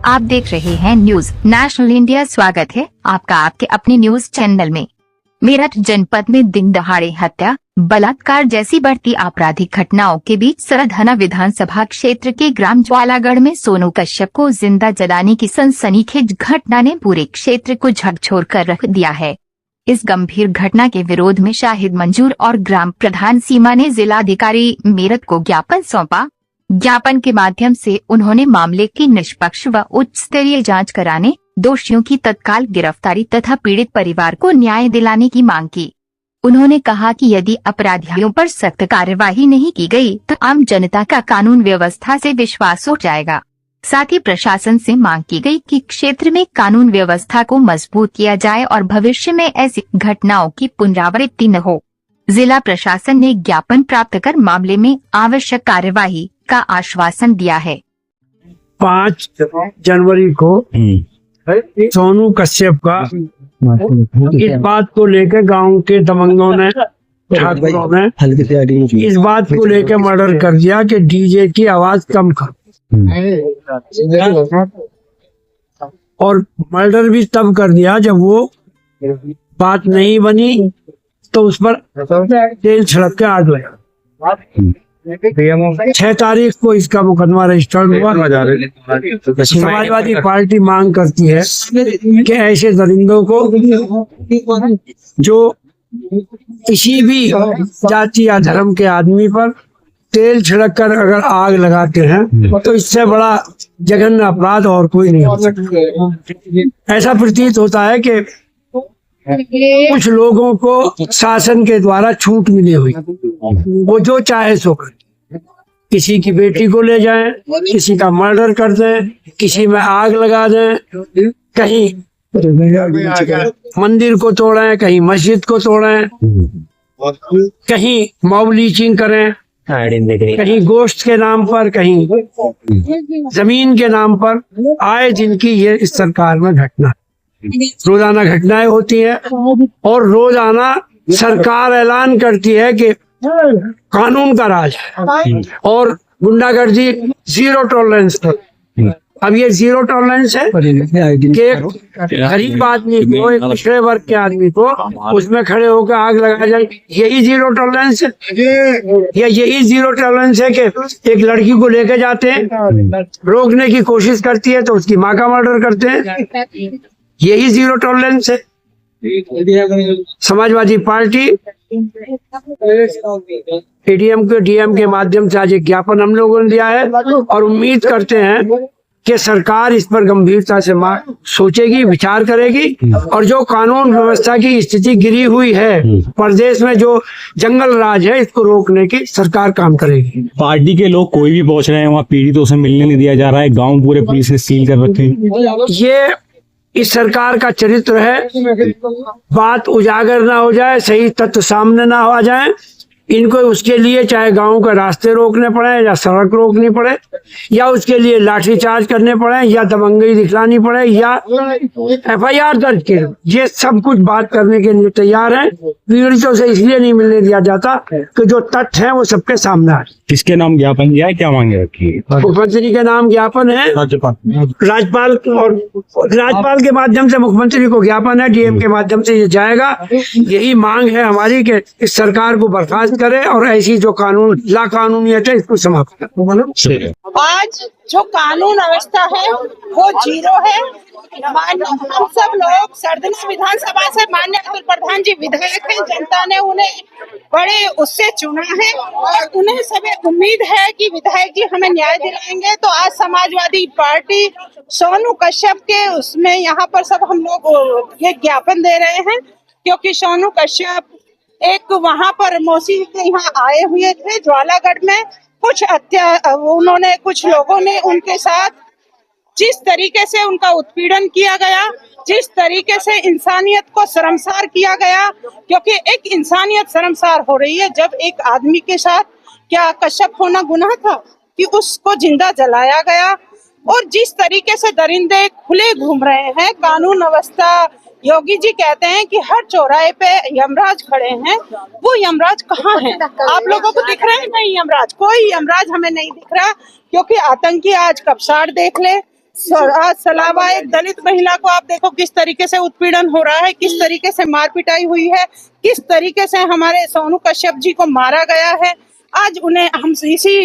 आप देख रहे हैं न्यूज नेशनल इंडिया। स्वागत है आपका आपके अपने न्यूज चैनल में। मेरठ जनपद में दिन दहाड़े हत्या, बलात्कार जैसी बढ़ती आपराधिक घटनाओं के बीच सरधना विधानसभा क्षेत्र के ग्राम ज्वालागढ़ में सोनू कश्यप को जिंदा जलाने की सनसनीखेज घटना ने पूरे क्षेत्र को झकझोर कर रख दिया है। इस गंभीर घटना के विरोध में शाहिद मंजूर और ग्राम प्रधान सीमा ने जिलाधिकारी मेरठ को ज्ञापन सौंपा। ज्ञापन के माध्यम से उन्होंने मामले की निष्पक्ष व उच्च स्तरीय जांच कराने, दोषियों की तत्काल गिरफ्तारी तथा पीड़ित परिवार को न्याय दिलाने की मांग की। उन्होंने कहा कि यदि अपराधियों पर सख्त कार्यवाही नहीं की गई तो आम जनता का कानून व्यवस्था से विश्वास उठ जाएगा। साथ ही प्रशासन से मांग की गई कि क्षेत्र में कानून व्यवस्था को मजबूत किया जाए और भविष्य में ऐसी घटनाओं की पुनरावृत्ति न हो। जिला प्रशासन ने ज्ञापन प्राप्त कर मामले में आवश्यक कार्यवाही का आश्वासन दिया है। 5 जनवरी को सोनू कश्यप का इस बात को लेकर गांव के दबंगों ने, ठाकुरों ने इस बात को लेकर मर्डर कर दिया कि डीजे की आवाज कम कर, और मर्डर भी तब कर दिया जब वो बात नहीं बनी तो उस पर तेल छिड़क के आग लगा। 6 तारीख को इसका मुकदमा रजिस्टर्ड हुआ। समाजवादी पार्टी मांग करती है कि ऐसे दरिंदों को जो किसी भी जाति या धर्म के आदमी पर तेल छिड़क कर अगर आग लगाते हैं तो इससे बड़ा जघन्य अपराध और कोई नहीं हो सकता। ऐसा प्रतीत होता है कि कुछ लोगों को शासन के द्वारा छूट मिली हुई, वो जो चाहे सो कर, किसी की बेटी को ले जाएं, किसी का मर्डर कर दें, किसी में आग लगा दें, कहीं मंदिर को तोड़ें, कहीं मस्जिद को तोड़ें, कहीं मॉब लीचिंग करें, कहीं गोश्त के नाम पर, कहीं जमीन के नाम पर। आए जिनकी ये इस सरकार में घटना, रोजाना घटनाएं होती हैं और रोजाना सरकार ऐलान करती है कि कानून का राज है और गुंडागर्दी जीरो टॉलरेंस पर। अब ये जीरो टॉलरेंस है कि गरीब आदमी को, एक पिछड़े वर्ग के आदमी को उसमें खड़े होकर आग लगाया जाए, यही जीरो टॉलरेंस है। या यही जीरो टॉलरेंस है कि एक लड़की को लेके जाते हैं, रोकने की कोशिश करती है तो उसकी माँ का मर्डर करते हैं, यही जीरो टॉलरेंस है। समाजवादी पार्टी एडीएम के डीएम के माध्यम से आज एक ज्ञापन हम लोगों ने दिया है और उम्मीद करते हैं कि सरकार इस पर गंभीरता से सोचेगी, विचार करेगी और जो कानून व्यवस्था की स्थिति गिरी हुई है प्रदेश में, जो जंगल राज है, इसको रोकने की सरकार काम करेगी। पार्टी के लोग कोई भी पहुंच रहे हैं वहाँ पीड़ितों से मिलने नहीं दिया जा रहा है, गांव पूरे पुलिस ने सील कर रखे हैं। ये इस सरकार का चरित्र है, बात उजागर ना हो जाए, सही तथ्य सामने ना आ जाए, इनको उसके लिए चाहे गांव के रास्ते रोकने पड़े या सड़क रोकनी पड़े या उसके लिए लाठीचार्ज करने पड़े या दबंगई दिखलानी पड़े या एफआईआर दर्ज के, ये सब कुछ बात करने के लिए तैयार हैं। पीड़ितों से इसलिए नहीं मिलने दिया जाता कि जो तथ्य हैं वो सबके सामने आए। किसके नाम ज्ञापन दिया है, क्या मांगे रखी है? मुख्यमंत्री के नाम ज्ञापन है, राज्यपाल और राज्यपाल के माध्यम से मुख्यमंत्री को ज्ञापन है, डीएम के माध्यम से ये जाएगा। यही मांग है हमारी कि इस सरकार को बर्खास्त करे और ऐसी जो कानून लाकानूनियत है इसको समाप्त करे। आज जो कानून व्यवस्था है वो जीरो है। हम सब लोग सरदना विधानसभा से माननीय अतुल प्रधान जी विधायक हैं, जनता ने उन्हें बड़े उससे चुना है और उन्हें सब उम्मीद है कि विधायक जी हमें न्याय दिलाएंगे। तो आज समाजवादी पार्टी सोनू कश्यप के उसमें यहाँ पर सब हम लोग ये ज्ञापन दे रहे हैं, क्योंकि सोनू कश्यप एक वहाँ पर मौसी के यहाँ आए हुए थे ज्वालागढ़ में। उन्होंने कुछ लोगों ने उनके साथ जिस तरीके से उनका उत्पीड़न किया गया, जिस तरीके से इंसानियत को शर्मसार किया गया, क्योंकि एक इंसानियत शर्मसार हो रही है जब एक आदमी के साथ, क्या कश्यप होना गुनाह था कि उसको जिंदा जलाया गया। और जिस तरीके से दरिंदे खुले घूम रहे हैं, कानून व्यवस्था, योगी जी कहते हैं कि हर चौराहे पे यमराज खड़े हैं, वो यमराज कहाँ है? आप लोगों को दिख रहे हैं? नहीं, यमराज, कोई यमराज हमें नहीं दिख रहा, क्योंकि आतंकी आज कब्सार देख ले, आज सलावा एक दलित महिला को आप देखो किस तरीके से उत्पीड़न हो रहा है, किस तरीके से मार पिटाई हुई है, किस तरीके से हमारे सोनू कश्यप जी को मारा गया है। आज उन्हें हम इसी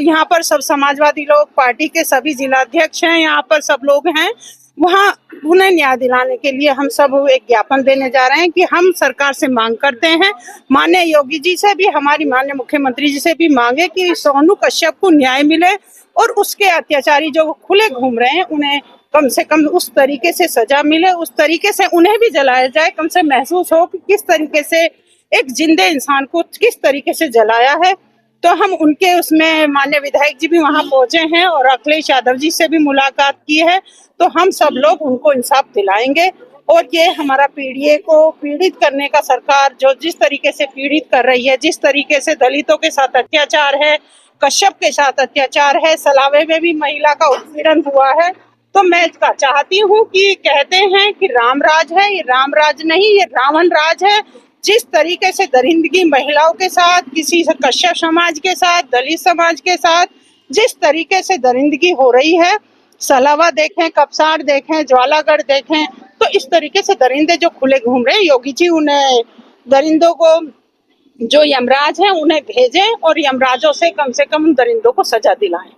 यहाँ पर सब समाजवादी लोग, पार्टी के सभी जिलाध्यक्ष हैं, यहाँ पर सब लोग हैं, वहाँ उन्हें न्याय दिलाने के लिए हम सब एक ज्ञापन देने जा रहे हैं कि हम सरकार से मांग करते हैं, माननीय योगी जी से भी, हमारी माननीय मुख्यमंत्री जी से भी मांगे कि सोनू कश्यप को न्याय मिले और उसके अत्याचारी जो खुले घूम रहे हैं उन्हें कम से कम उस तरीके से सजा मिले, उस तरीके से उन्हें भी जलाया जाए, कम से महसूस हो कि किस तरीके से एक जिंदे इंसान को किस तरीके से जलाया है। तो हम उनके उसमें माननीय विधायक जी भी वहां पहुंचे हैं और अखिलेश यादव जी से भी मुलाकात की है, तो हम सब लोग उनको इंसाफ दिलाएंगे। और ये हमारा पीड़ित को पीड़ित करने का सरकार जो जिस तरीके से पीड़ित कर रही है, जिस तरीके से दलितों के साथ अत्याचार है, कश्यप के साथ अत्याचार है, सलावे में भी महिला का उत्पीड़न हुआ है, तो मैं चाहती हूँ कि कहते हैं कि राम राज है, ये राम राज नहीं, ये रावण राज है। जिस तरीके से दरिंदगी महिलाओं के साथ, किसी कश्यप समाज के साथ, दलित समाज के साथ जिस तरीके से दरिंदगी हो रही है, सलावा देखें, कपसार देखें, ज्वालागढ़ देखें, तो इस तरीके से दरिंदे जो खुले घूम रहे हैं, योगी जी उन्हें दरिंदों को जो यमराज हैं उन्हें भेजें और यमराजों से कम दरिंदों को सजा दिलाएं।